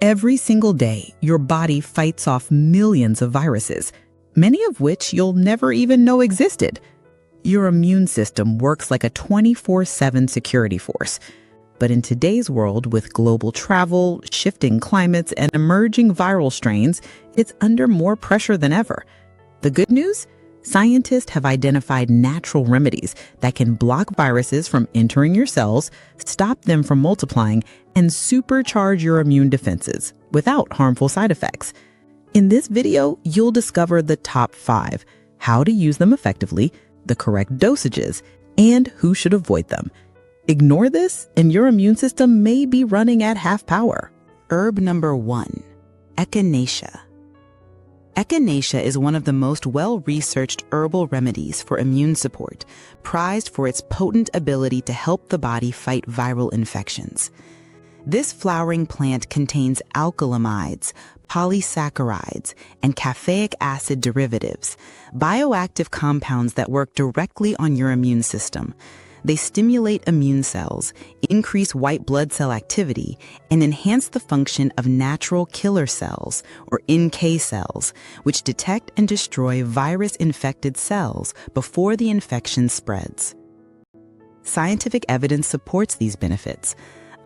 Every single day, your body fights off millions of viruses, many of which you'll never even know existed. Your immune system works like a 24/7 security force. But in today's world, with global travel, shifting climates, and emerging viral strains, it's under more pressure than ever. The good news? Scientists have identified natural remedies that can block viruses from entering your cells, stop them from multiplying, and supercharge your immune defenses without harmful side effects. In this video, you'll discover the top 5, how to use them effectively, the correct dosages, and who should avoid them. Ignore this, and your immune system may be running at half power. Herb number 1, echinacea. Echinacea is one of the most well-researched herbal remedies for immune support, prized for its potent ability to help the body fight viral infections. This flowering plant contains alkylamides, polysaccharides, and caffeic acid derivatives, bioactive compounds that work directly on your immune system. They stimulate immune cells, increase white blood cell activity, and enhance the function of natural killer cells, or NK cells, which detect and destroy virus-infected cells before the infection spreads. Scientific evidence supports these benefits.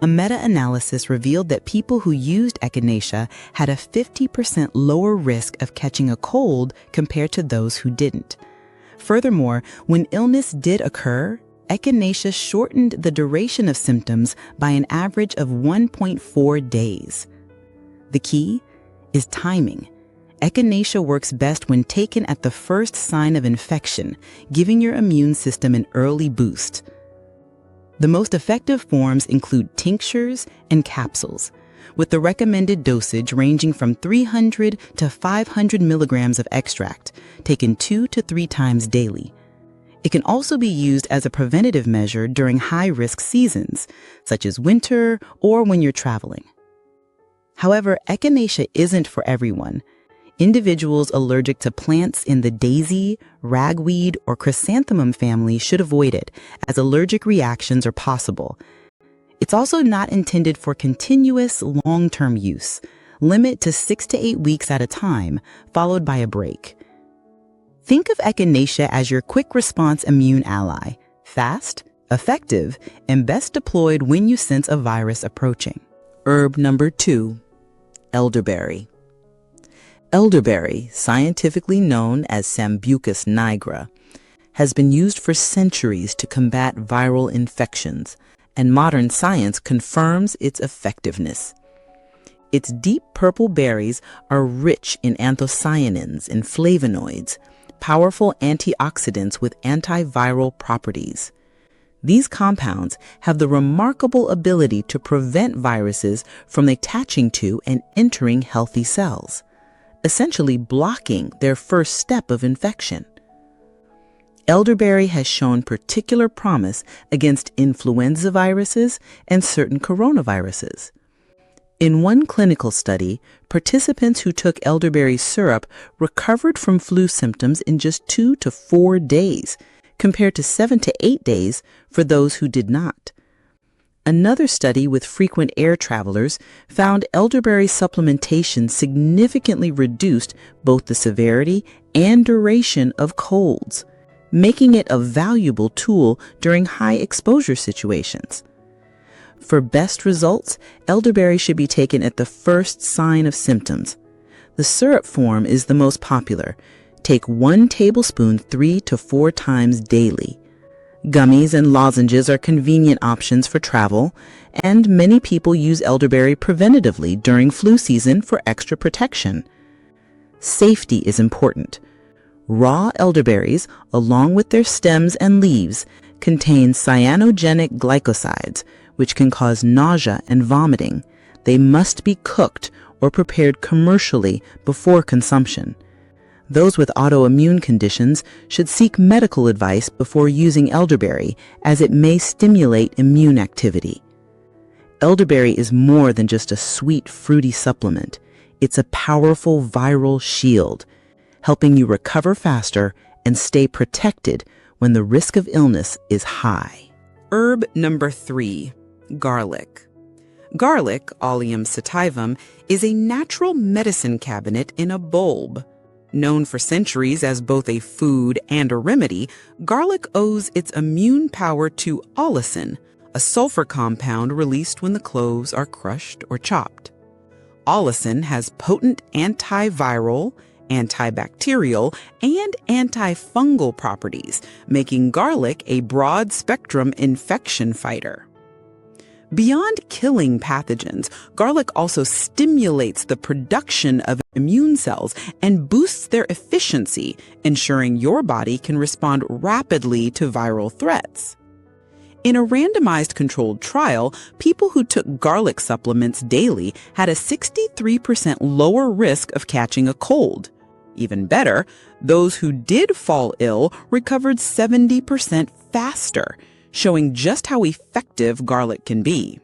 A meta-analysis revealed that people who used echinacea had a 50% lower risk of catching a cold compared to those who didn't. Furthermore, when illness did occur, echinacea shortened the duration of symptoms by an average of 1.4 days. The key is timing. Echinacea works best when taken at the first sign of infection, giving your immune system an early boost. The most effective forms include tinctures and capsules, with the recommended dosage ranging from 300 to 500 milligrams of extract, taken 2 to 3 times daily. It can also be used as a preventative measure during high-risk seasons, such as winter or when you're traveling. However, echinacea isn't for everyone. Individuals allergic to plants in the daisy, ragweed, or chrysanthemum family should avoid it, as allergic reactions are possible. It's also not intended for continuous, long-term use. Limit to 6 to 8 weeks at a time, followed by a break. Think of echinacea as your quick response immune ally, fast, effective, and best deployed when you sense a virus approaching. Herb number 2, elderberry. Elderberry, scientifically known as Sambucus nigra, has been used for centuries to combat viral infections, and modern science confirms its effectiveness. Its deep purple berries are rich in anthocyanins and flavonoids, powerful antioxidants with antiviral properties. These compounds have the remarkable ability to prevent viruses from attaching to and entering healthy cells, essentially blocking their first step of infection. Elderberry has shown particular promise against influenza viruses and certain coronaviruses. In one clinical study, participants who took elderberry syrup recovered from flu symptoms in just 2 to 4 days, compared to 7 to 8 days for those who did not. Another study with frequent air travelers found elderberry supplementation significantly reduced both the severity and duration of colds, making it a valuable tool during high-exposure situations. For best results, elderberry should be taken at the first sign of symptoms. The syrup form is the most popular. Take 1 tablespoon 3 to 4 times daily. Gummies and lozenges are convenient options for travel, and many people use elderberry preventatively during flu season for extra protection. Safety is important. Raw elderberries, along with their stems and leaves, contain cyanogenic glycosides, which can cause nausea and vomiting. They must be cooked or prepared commercially before consumption. Those with autoimmune conditions should seek medical advice before using elderberry, as it may stimulate immune activity. Elderberry is more than just a sweet, fruity supplement. It's a powerful viral shield, helping you recover faster and stay protected when the risk of illness is high. Herb number 3, garlic. Garlic, Allium sativum, is a natural medicine cabinet in a bulb. Known for centuries as both a food and a remedy, garlic owes its immune power to allicin, a sulfur compound released when the cloves are crushed or chopped. Allicin has potent antiviral, antibacterial, and antifungal properties, making garlic a broad-spectrum infection fighter. Beyond killing pathogens, garlic also stimulates the production of immune cells and boosts their efficiency, ensuring your body can respond rapidly to viral threats. In a randomized controlled trial, people who took garlic supplements daily had a 63% lower risk of catching a cold. Even better, those who did fall ill recovered 70% faster, showing just how effective garlic can be.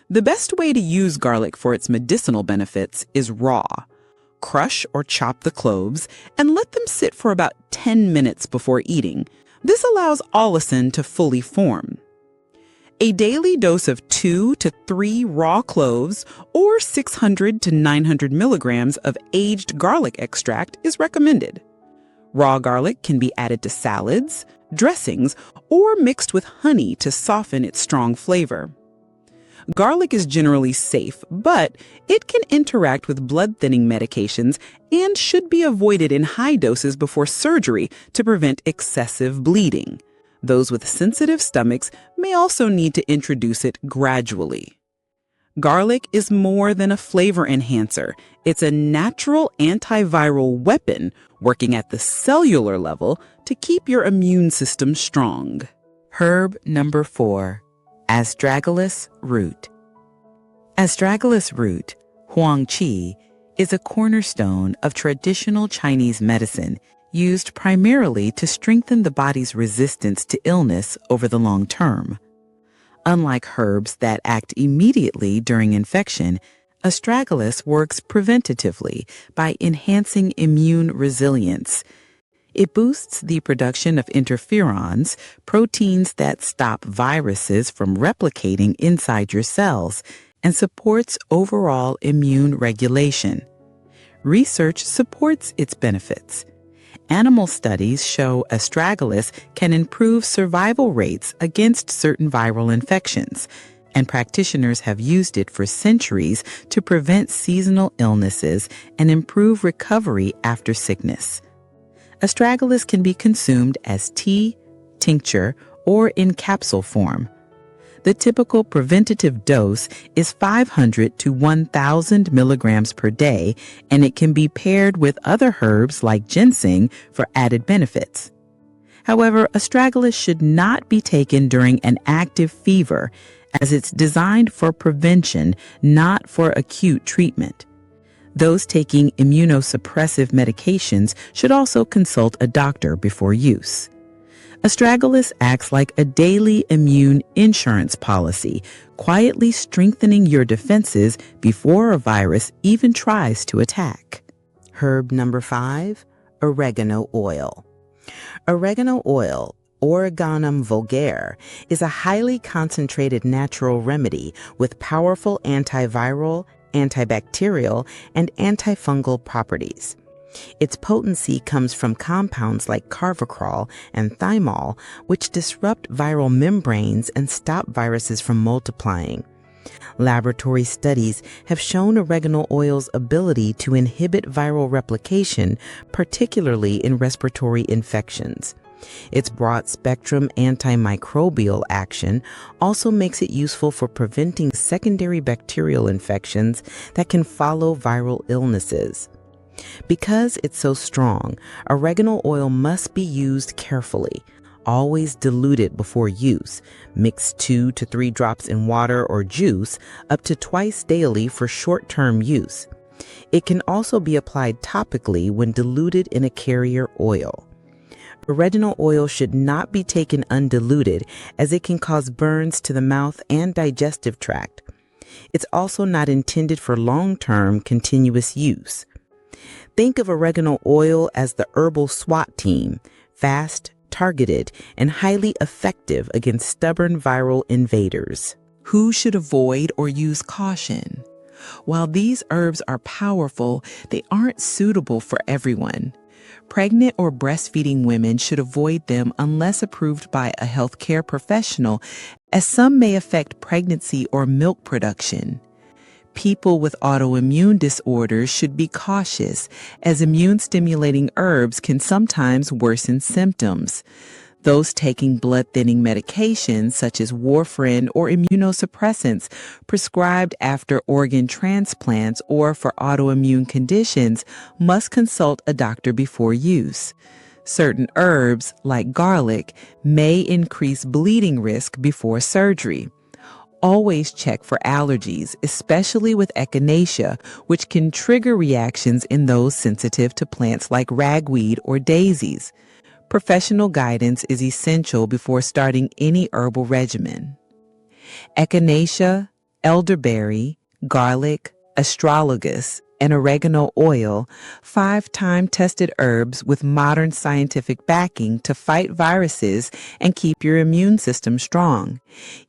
The best way to use garlic for its medicinal benefits is raw. Crush or chop the cloves and let them sit for about 10 minutes before eating. This allows allicin to fully form. A daily dose of 2 to 3 raw cloves or 600 to 900 milligrams of aged garlic extract is recommended. Raw garlic can be added to salads, dressings, or mixed with honey to soften its strong flavor. Garlic is generally safe, but it can interact with blood-thinning medications and should be avoided in high doses before surgery to prevent excessive bleeding. Those with sensitive stomachs may also need to introduce it gradually. Garlic is more than a flavor enhancer. It's a natural antiviral weapon working at the cellular level to keep your immune system strong. Herb number 4, astragalus root. Astragalus root, huang qi, is a cornerstone of traditional Chinese medicine used primarily to strengthen the body's resistance to illness over the long term. Unlike herbs that act immediately during infection, astragalus works preventatively by enhancing immune resilience. It boosts the production of interferons, proteins that stop viruses from replicating inside your cells, and supports overall immune regulation. Research supports its benefits. Animal studies show astragalus can improve survival rates against certain viral infections, and practitioners have used it for centuries to prevent seasonal illnesses and improve recovery after sickness. Astragalus can be consumed as tea, tincture, or in capsule form. The typical preventative dose is 500 to 1,000 milligrams per day, and it can be paired with other herbs like ginseng for added benefits. However, astragalus should not be taken during an active fever, as it's designed for prevention, not for acute treatment. Those taking immunosuppressive medications should also consult a doctor before use. Astragalus acts like a daily immune insurance policy, quietly strengthening your defenses before a virus even tries to attack. Herb number 5, oregano oil. Oregano oil, Oreganum vulgare, is a highly concentrated natural remedy with powerful antiviral, antibacterial, and antifungal properties. Its potency comes from compounds like carvacrol and thymol, which disrupt viral membranes and stop viruses from multiplying. Laboratory studies have shown oregano oil's ability to inhibit viral replication, particularly in respiratory infections. Its broad-spectrum antimicrobial action also makes it useful for preventing secondary bacterial infections that can follow viral illnesses. Because it's so strong, oregano oil must be used carefully. Always dilute it before use. Mix 2 to 3 drops in water or juice up to twice daily for short-term use. It can also be applied topically when diluted in a carrier oil. Oregano oil should not be taken undiluted, as it can cause burns to the mouth and digestive tract. It's also not intended for long-term continuous use. Think of oregano oil as the herbal SWAT team, fast, targeted, and highly effective against stubborn viral invaders. Who should avoid or use caution? While these herbs are powerful, they aren't suitable for everyone. Pregnant or breastfeeding women should avoid them unless approved by a healthcare professional, as some may affect pregnancy or milk production. People with autoimmune disorders should be cautious, as immune-stimulating herbs can sometimes worsen symptoms. Those taking blood-thinning medications such as warfarin or immunosuppressants prescribed after organ transplants or for autoimmune conditions must consult a doctor before use. Certain herbs, like garlic, may increase bleeding risk before surgery. Always check for allergies, especially with echinacea, which can trigger reactions in those sensitive to plants like ragweed or daisies. Professional guidance is essential before starting any herbal regimen. Echinacea, elderberry, garlic, astragalus, and oregano oil, 5 time-tested herbs with modern scientific backing to fight viruses and keep your immune system strong.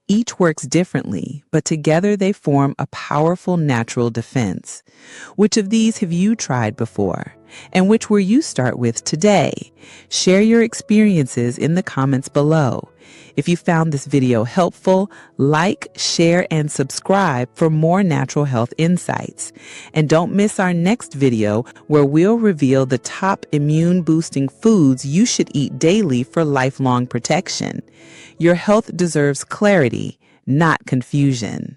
Each works differently, but together they form a powerful natural defense. Which of these have you tried before? And which will you start with today? Share your experiences in the comments below. If you found this video helpful, like, share, and subscribe for more natural health insights. And don't miss our next video where we'll reveal the top immune-boosting foods you should eat daily for lifelong protection. Your health deserves clarity, not confusion.